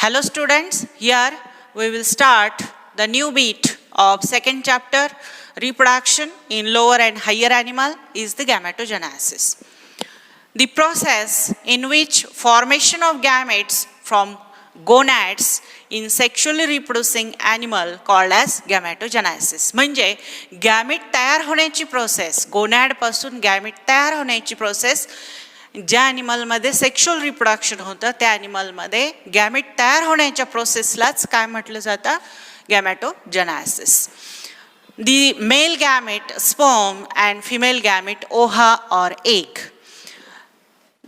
Hello students, here we will start the new beat of second chapter, reproduction in lower and higher animal is the gametogenesis. The process in which formation of gametes from gonads in sexually reproducing animal called as gametogenesis. म्हणजे gamete तयार होण्याची process, गोनॅड पासून gamete तयार होण्याची process ज्या ॲनिमलमध्ये sexual reproduction होतं त्या ॲनिमलमध्ये gamete तयार होण्याच्या प्रोसेसलाच काय म्हटलं जातं, गॅमेटोजेनेसिस. The male gamete sperm and female gamete ova or egg.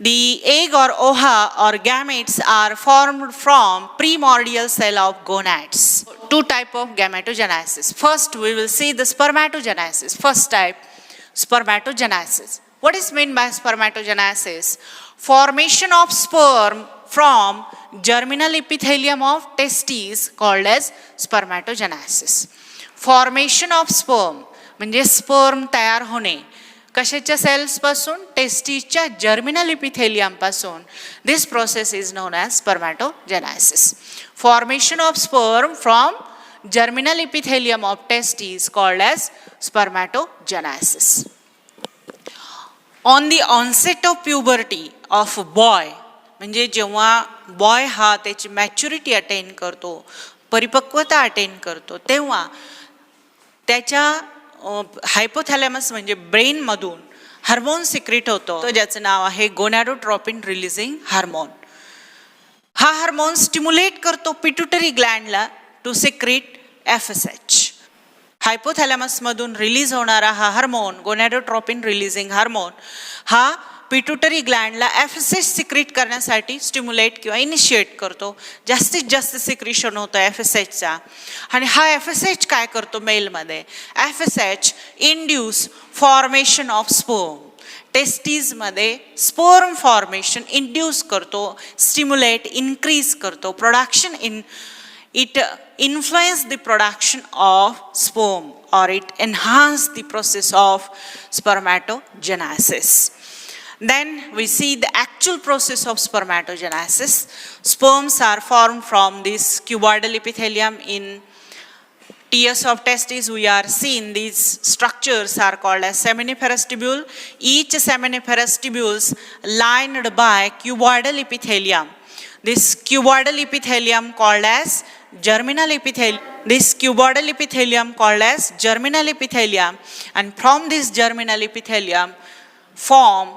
The egg or ova or gametes are formed from primordial cell of gonads. Two type of gametogenesis. First we will see the spermatogenesis. First type, spermatogenesis. What is meant by spermatogenesis? Formation of sperm from germinal epithelium of testes called as spermatogenesis. Formation of sperm म्हणजे sperm तयार होणे कशाच्या cells पासून, टेस्टिसच्या germinal epithelium पासून. This process is known as spermatogenesis. Formation of sperm from germinal epithelium of testis called as spermatogenesis. On the onset of puberty of boy म्हणजे जेव्हा boy हा त्याची मॅच्युरिटी अटेन करतो, परिपक्वता अटेन करतो, तेव्हा त्याच्या हायपोथॅलॅमस म्हणजे ब्रेनमधून हार्मोन सिक्रेट होतो ज्याचं नाव आहे गोनॅडोट्रोपिन रिलीजिंग हार्मोन. हा हार्मोन स्टिम्युलेट करतो पिट्युटरी ग्लँडला टू सिक्रेट FSH. हायपोथॅलॅमसमधून रिलीज होणारा हा हार्मोन गोनॅडोट्रोपिन रिलीजिंग हार्मोन हा पिट्युटरी ग्लँडला FSH सिक्रेट करण्यासाठी स्टिम्युलेट किंवा इनिशिएट करतो. जास्तीत जास्त सिक्रेशन होतं FSHचा. आणि हा FSH काय करतो मेलमध्ये, FSH induce formation of sperm. टेस्टीजमध्ये स्पर्म फॉर्मेशन इंड्यूस करतो, स्टिम्युलेट इन्क्रीज करतो production in it influence the production of sperm or it enhance the process of spermatogenesis. Then we see the actual process of spermatogenesis. Sperms are formed from this cuboidal epithelium in tears of testes. We are seeing these structures are called as seminiferous tubule. Each seminiferous tubules lined by cuboidal epithelium. This cuboidal epithelium called as germinal epithelium. This cuboidal epithelium called as germinal epithelium, and from this germinal epithelium form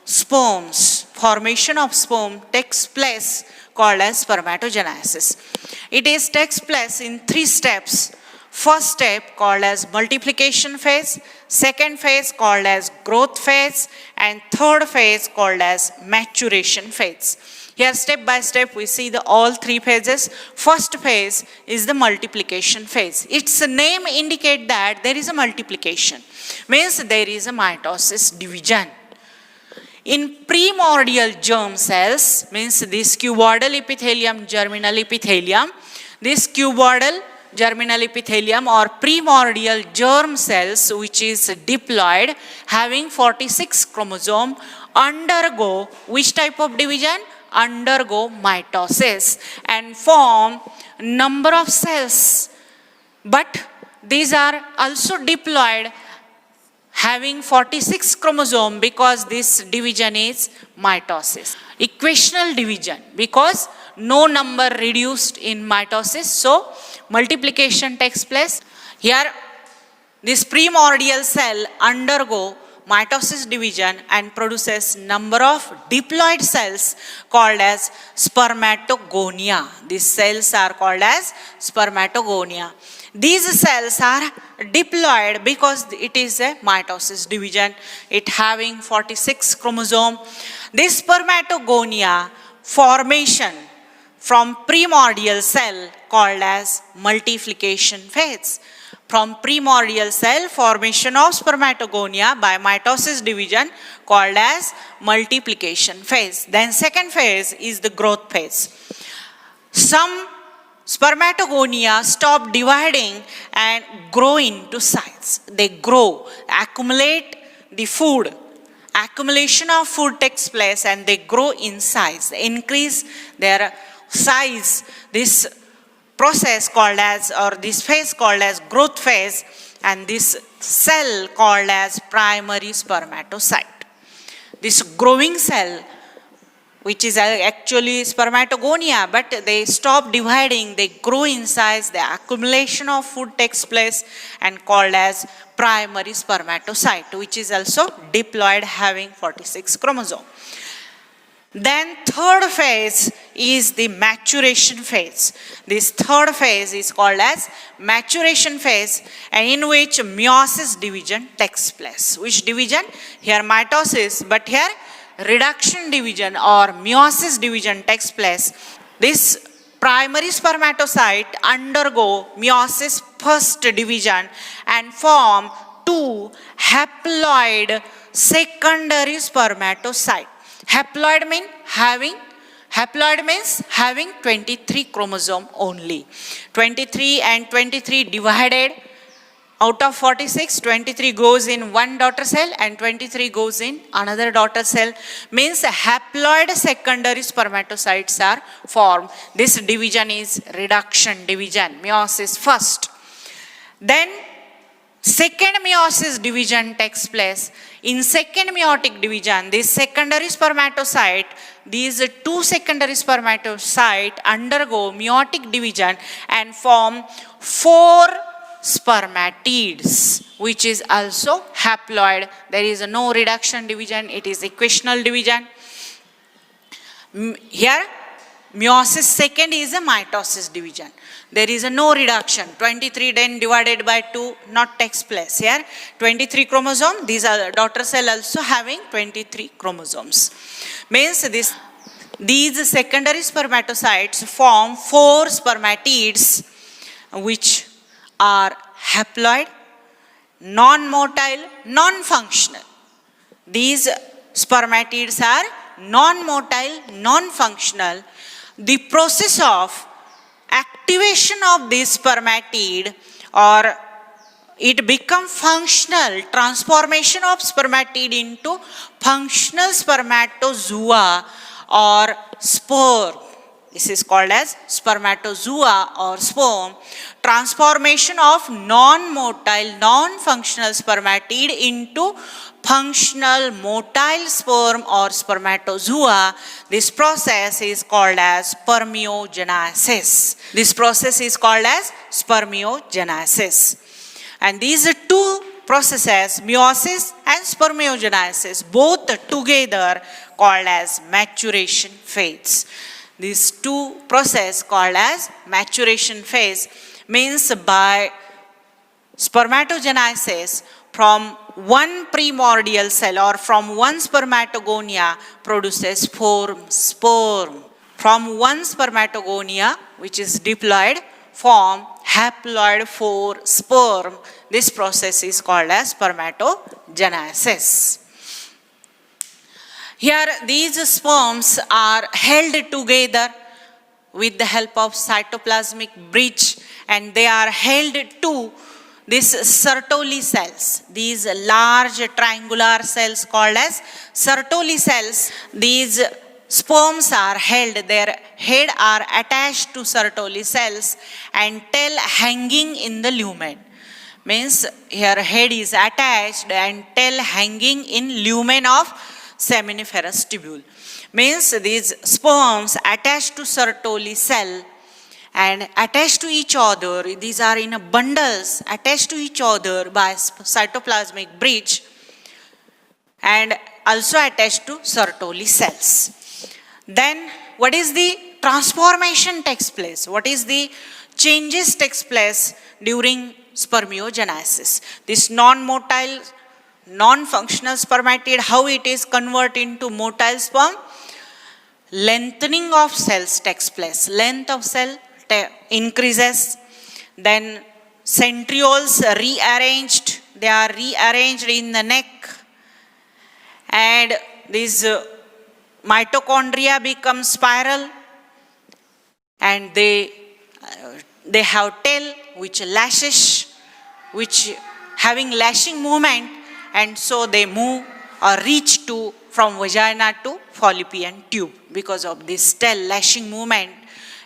sperms. Formation of sperm takes place called as spermatogenesis. It takes place in 3 steps. First step called as multiplication phase, second phase called as growth phase, and third phase called as maturation phase. Here step by step we see the all 3 phases. First phase is the multiplication phase. Its name indicate that there is a multiplication, means there is a mitosis division. In primordial germ cells, means this cuboidal epithelium, germinal epithelium, this cuboidal germinal epithelium or primordial germ cells which is diploid having 46 chromosome undergo which type of division? Undergo mitosis and form number of cells, but these are also diploid having 46 chromosome because this division is mitosis. Equational division because no number reduced in mitosis, so multiplication takes place. Here this primordial cell undergo mitosis division and produces number of diploid cells called as spermatogonia. These cells are called as spermatogonia. These cells are diploid because it is a mitosis division, it having 46 chromosome. This spermatogonia formation from primordial cell called as multiplication phase. From primordial cell formation of spermatogonia by mitosis division called as multiplication phase. Then second phase is the growth phase. Some spermatogonia stop dividing and grow into size. They grow, accumulate the food. Accumulation of food takes place and they grow in size, increase their size, this process called as, or this phase called as growth phase, and this cell called as primary spermatocyte. This growing cell, which is actually spermatogonia, but they stop dividing, they grow in size, the accumulation of food takes place and called as primary spermatocyte, which is also diploid having 46 chromosomes. Then third phase is the maturation phase. This third phase is called as maturation phase, in which meiosis division takes place. Which division? Here mitosis, but here reduction division or meiosis division takes place. This primary spermatocyte undergo meiosis first division and form two haploid secondary spermatocyte. Haploid means having 23 chromosome only. 23 and 23 divided out of 46, 23 goes in one daughter cell and 23 goes in another daughter cell. Means haploid secondary spermatocytes are formed. This division is reduction division, meiosis first. Then second meiosis division takes place. In second meiotic division, this secondary spermatocyte, these two secondary spermatocytes undergo meiotic division and form four spermatids, which is also haploid. There is no reduction division, it is equational division. Here, meiosis second is a mitosis division. There is no reduction. 23 then divided by 2 not takes place. Here 23 chromosomes. These are daughter cell also having 23 chromosomes. Means these secondary spermatocytes form four spermatids, which are haploid, non-motile, non-functional. These spermatids are non-motile, non-functional. The process of activation of this spermatid, or it become functional, transformation of spermatid into functional spermatozoa or sperm. This is called as spermatozoa or sperm. Transformation of non-motile, non-functional spermatid into functional motile sperm or spermatozoa. This process is called as spermiogenesis. This process is called as spermiogenesis. And these two processes, meiosis and spermiogenesis, both together called as maturation phase. These two processes called as maturation phase means by spermatogenesis, from one primordial cell or from one spermatogonia produces sperm. From one spermatogonia, which is diploid, form haploid 4 sperm. This process is called as spermatogenesis. Here these sperms are held together with the help of cytoplasmic bridge, and they are held to these Sertoli cells. These large triangular cells called as Sertoli cells. These sperms are held, their head are attached to Sertoli cells and tail hanging in the lumen. Means here head is attached and tail hanging in lumen of seminiferous tubule. Means these sperms attached to Sertoli cell and attached to each other. These are in bundles attached to each other by cytoplasmic bridge and also attached to Sertoli cells. Then what is the transformation takes place? What is the changes takes place during spermiogenesis? This non-motile, non-functional spermatid, how it is converted into motile sperm? Lengthening of cells takes place. Length of cell increases. Then centrioles rearranged. They are rearranged in the neck. And these mitochondria become spiral. And they have tail which lashes, which having lashing movement, and so they move or reach to from vagina to fallopian tube because of this tail lashing movement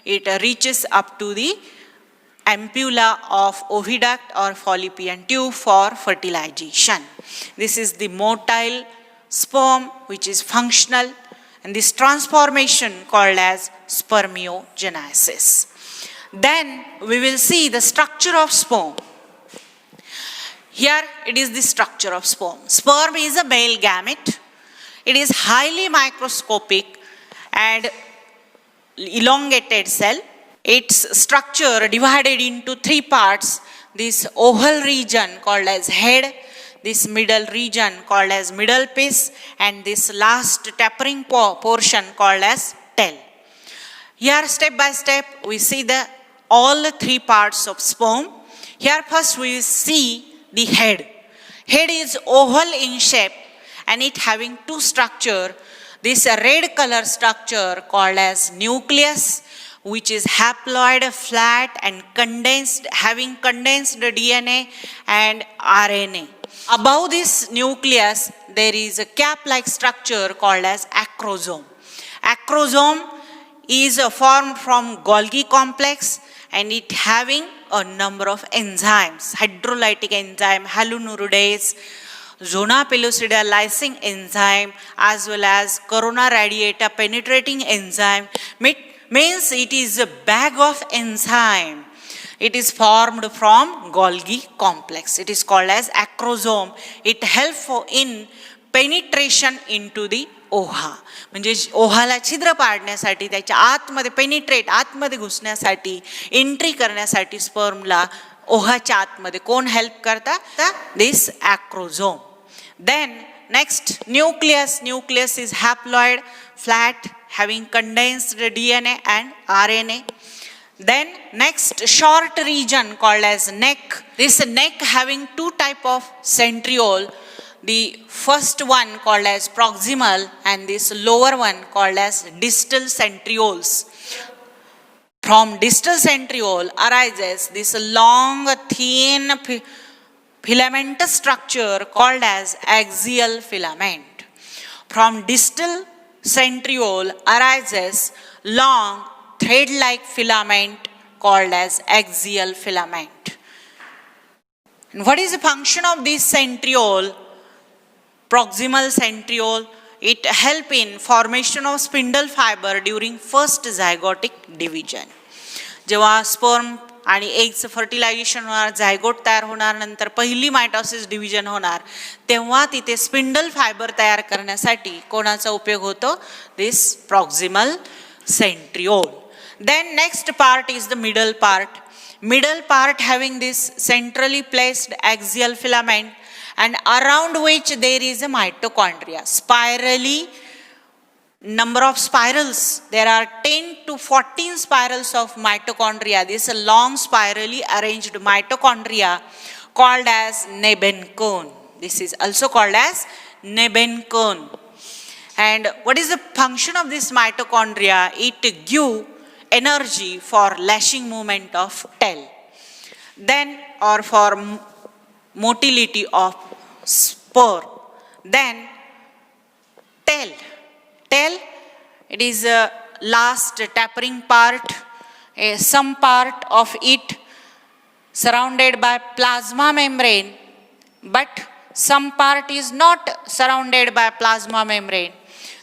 it reaches up to the ampulla of oviduct or fallopian tube for fertilization. This is the motile sperm which is functional, and this transformation called as spermiogenesis. Then we will see the structure of sperm. Here it is the structure of sperm. Sperm is a male gamete. It is highly microscopic and elongated cell. Its structure divided into three parts. This oval region called as head, this middle region called as middle piece, and this last tapering portion called as tail. Here step by step we see all the three parts of sperm. Here first we see the head. Head is oval in shape and it having two structure. This red color structure called as nucleus, which is haploid, flat and condensed, having condensed DNA and RNA. Above this nucleus there is a cap-like structure called as acrosome. Acrosome is formed from Golgi complex and it having a number of enzymes, hydrolytic enzyme, hyaluronidase, zona pellucida lysing enzyme, as well as corona radiata penetrating enzyme. Means it is a bag of enzyme. It is formed from Golgi complex. It is called as acrosome. It helps in penetration into the ओहा. म्हणजे ओहाला छिद्र पाडण्यासाठी, त्याच्या आतमध्ये penetrate, आतमध्ये घुसण्यासाठी, entry करण्यासाठी स्पर्मला ओहाच्या आतमध्ये कोण हेल्प करतात? This acrosome. Then next nucleus. Nucleus is haploid, flat, having condensed DNA and RNA. Then next short region called as neck. This neck having two type of centriole. The first one called as proximal and this lower one called as distal centrioles. From distal centriole arises this long thin filamentous structure called as axial filament. From distal centriole arises long thread-like filament called as axial filament. And what is the function of this centriole? Proximal centriole, it help in formation of spindle fiber during first zygotic division. जेव्हा sperm आणि एगचं fertilisation होणार, zygote तयार होणार, नंतर पहिली mitosis division होणार, तेव्हा तिथे स्पिंडल फायबर तयार करण्यासाठी कोणाचा उपयोग होतो? This proximal centriole. Then next part is the middle part. Middle part having this centrally placed axial filament and around which there is a mitochondria. Spirally, number of spirals, there are 10 to 14 spirals of mitochondria. This is a long spirally arranged mitochondria called as Nebenkohn. This is also called as Nebenkohn. And what is the function of this mitochondria? It gives energy for lashing movement of tail. Then, or for motility of sperm. Then tail. Tail, it is a last tapering part, some part of it surrounded by plasma membrane, but some part is not surrounded by plasma membrane.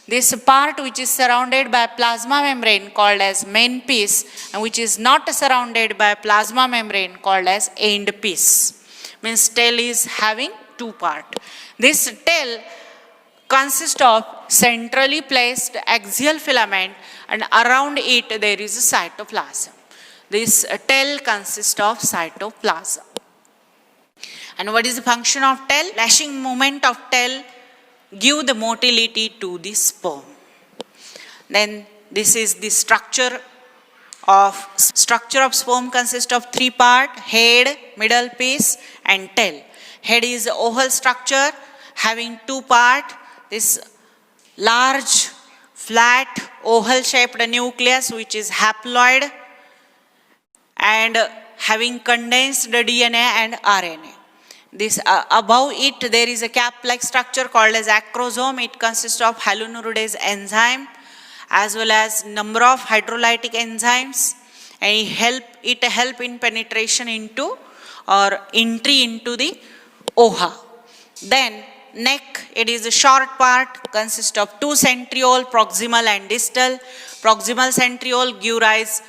This part which is surrounded by plasma membrane called as main piece, and which is not surrounded by plasma membrane called as end piece. Means tail is having two parts. This tail consists of centrally placed axial filament and around it there is a cytoplasm. This tail consists of cytoplasm. And what is the function of tail? Lashing movement of tail give the motility to the sperm. Then this is the structure of sperm consists of three parts: head, middle piece and tail. Head is oval structure having two parts. This large flat oval shaped nucleus which is haploid and having condensed DNA and RNA. This above it there is a cap like structure called as acrosome. It consists of hyaluronidase enzyme as well as number of hydrolytic enzymes, and help in penetration into or entry into the OHA. Then neck, it is a short part, consists of two centriole, proximal and distal. Proximal centriole give rise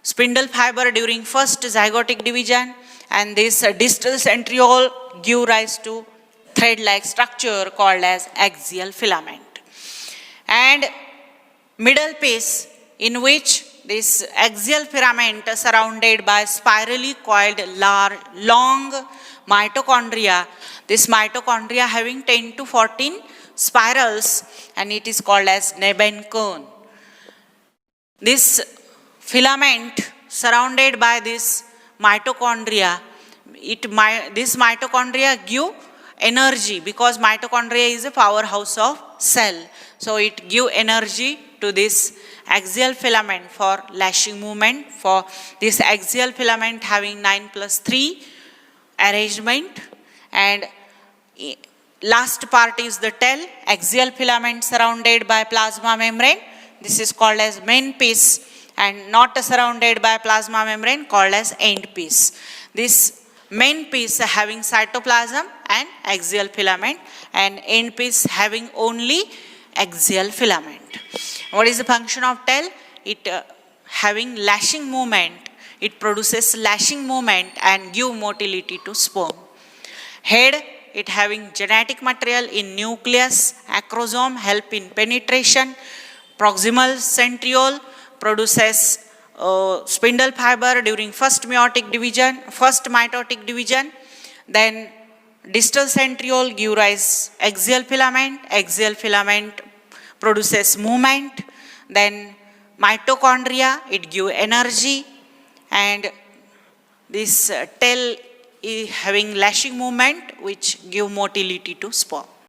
spindle fiber during first zygotic division, and this distal centriole give rise to thread-like structure called as axial filament. And middle piece, in which this axial filament surrounded by spirally coiled long mitochondria. This mitochondria having 10 to 14 spirals, and it is called as Nebenkein. This filament surrounded by this mitochondria, this mitochondria give energy, because mitochondria is a powerhouse of cell. So it give energy to this axial filament for lashing movement. For this axial filament having 9+3 arrangement, and last part is the tail, axial filament surrounded by plasma membrane. This is called as main piece, and not surrounded by plasma membrane called as end piece. This main piece having cytoplasm and axial filament, and end piece having only axial filament. What is the function of tail? It having lashing movement. It produces lashing movement and give motility to sperm. Head, it having genetic material in nucleus, acrosome help in penetration. Proximal centriole produces spindle fiber during first mitotic division. Then distal centriole give rise axial filament. Axial filament produces movement. Then mitochondria, it give energy, and this tail is having lashing movement which give motility to sperm.